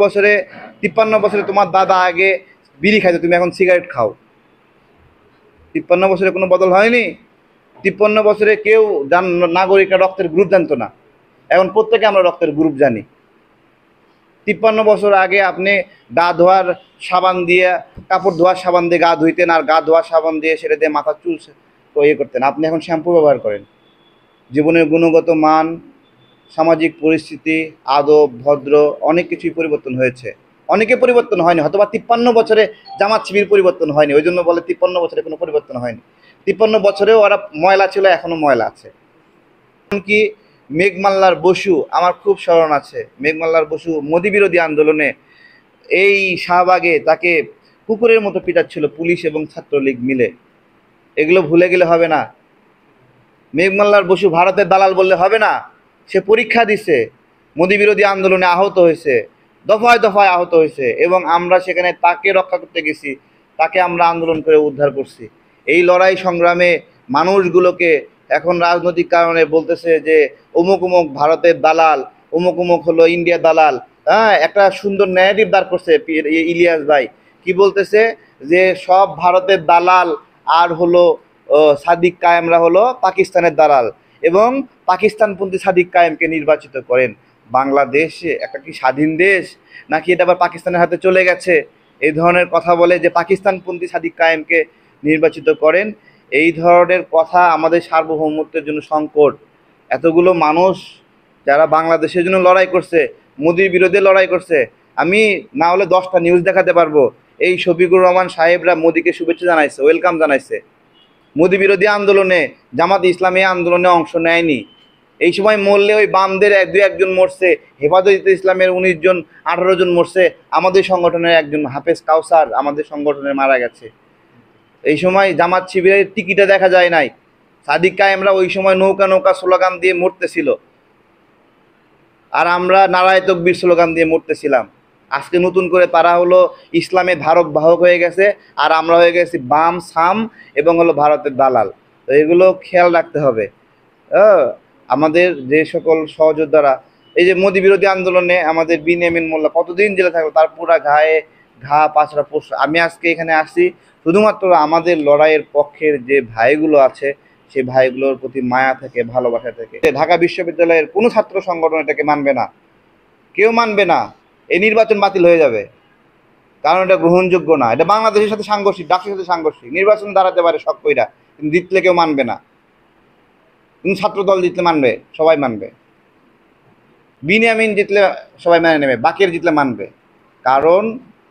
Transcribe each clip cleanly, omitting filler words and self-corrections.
বছরে 53 বছরে তোমার দাদা আগে বিড়ি খাইতো, তুমি এখন সিগারেট খাও। 53 বছরে কোনো বদল হয়নি। 53 বছরে কেউ নাগরিকরা রক্তের গ্রুপ জানতো না, এখন প্রত্যেকে আমরা রক্তের গ্রুপ জানি। 53 বছর আগে আপনি গা ধোয়ার সাবান দিয়ে, কাপড় ধোয়ার সাবান দিয়ে গা ধুইতেন, আর গা ধোয়ার সাবান দিয়ে সেটা দিয়ে মাথার চুল করতেন। আপনি এখন শ্যাম্পু ব্যবহার করেন। জীবনের গুণগত মান, সামাজিক পরিস্থিতি, আদব, ভদ্র অনেক কিছুই পরিবর্তন হয়েছে। অনেকে পরিবর্তন হয়নি, হয়তোবা 53 বছরে জামাত শিবির পরিবর্তন হয়নি, ওই জন্য বলে 53 বছরে কোনো পরিবর্তন হয়নি। 53 বছরেও ওরা ময়লা ছিল, এখনো ময়লা আছে। এমনকি মেঘমাল্লার বসু আমার খুব স্মরণ আছে। মেঘমাল্লার বসু মোদি বিরোধী আন্দোলনে এই শাহবাগে তাকে কুকুরের মতো পিটাচ্ছিল পুলিশ এবং ছাত্রলীগ মিলে। এগুলো ভুলে গেলে হবে না। মেঘমাল্লার বসু ভারতের দালাল বললে হবে না। সে পরীক্ষা দিছে, মোদি বিরোধী আন্দোলনে আহত হয়েছে, দফায় দফায় আহত হয়েছে, এবং আমরা সেখানে তাকে রক্ষা করতে গেছি, তাকে আমরা আন্দোলন করে উদ্ধার করছি। এই লড়াই সংগ্রামে মানুষগুলোকে এখন রাজনৈতিক কারণে বলতেছে যে অমুক অমুক ভারতের দালাল, অমুক অমুক হলো ইন্ডিয়া দালাল। হ্যাঁ, একটা সুন্দর ন্যারেটিভ দাঁড় করছে ইলিয়াস ভাই। কি বলতেছে যে সব ভারতের দালাল, আর হলো সাদিক কায়েমরা হলো পাকিস্তানের দালাল, এবং পাকিস্তানপন্থী সাদিক কায়েমকে নির্বাচিত করেন। বাংলাদেশ একটা কি স্বাধীন দেশ, নাকি এটা আবার পাকিস্তানের হাতে চলে গেছে? এই ধরনের কথা বলে যে পাকিস্তানপন্থী সাদিক কায়েমকে নির্বাচিত করেন। এই ধরনের কথা আমাদের সার্বভৌমত্বের জন্য সংকট। এতগুলো মানুষ যারা বাংলাদেশের জন্য লড়াই করছে, মোদির বিরুদ্ধে লড়াই করছে, আমি না হলে 10টা নিউজ দেখাতে পারবো। এই শফিকুর রহমান সাহেবরা মোদিকে শুভেচ্ছা জানাইছে, ওয়েলকাম জানাইছে। মোদি বিরোধী আন্দোলনে জামাত ইসলামী আন্দোলনে অংশ নেয়নি। এই সময় মরলে ওই বামদের দু একজন মরছে, হেফাজতে ইসলামের 19 জন 18 জন মরছে, আমাদের সংগঠনের একজন হাফেজ কাউসার আমাদের সংগঠনে মারা গেছে। এই সময় জামাত শিবিরের টিকিটে দেখা যায় নাই। সাদিক কায়েমরা ওই সময় নৌকা নৌকা স্লোগান দিয়ে মরতেছিল, আর আমরা নারায়ে তকবীর স্লোগান দিয়ে মরতেছিলাম। আজকে নতুন করে তারা হলো ইসলামে ধারক বাহক হয়ে গেছে, আর আমরা হয়ে গেছি বাম সাম এবং হলো ভারতের দালাল। তো এগুলো খেয়াল রাখতে হবে। আমাদের যে সকল সহযোদ্ধারা এই যে মোদি বিরোধী আন্দোলনে আমাদের বিনিয়ামিন মোল্লা কতদিন জেলে থাকলো, তার পুরা গায়ে ঘা পাঁচড়া পোষ। আমি আজকে এখানে আসছি শুধুমাত্র আমাদের লড়াইয়ের পক্ষের যে ভাইগুলো আছে সেই ভাইগুলোর প্রতি মায়া থেকে, ভালোবাসা থেকে। ঢাকা বিশ্ববিদ্যালয়ের কোনো ছাত্র সংগঠন এটাকে মানবে না, কেউ মানবে না। এই নির্বাচন বাতিল হয়ে যাবে, কারণ এটা গ্রহণযোগ্য না। এটা বাংলাদেশের সাথে সাংঘর্ষিক, ডাকের সাথে সাংঘর্ষিক। নির্বাচন দাঁড়াতে পারে শখ কইরা, কিন্তু জিতলে কেউ মানবে না। কিন্তু ছাত্র দল জিতলে মানবে, সবাই মানবে। বিনিয়ামিন জিতলে সবাই মেনে নেবে, বাকের জিতলে মানবে, কারণ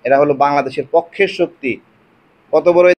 এরা হলো বাংলাদেশের পক্ষের শক্তি। কত বড়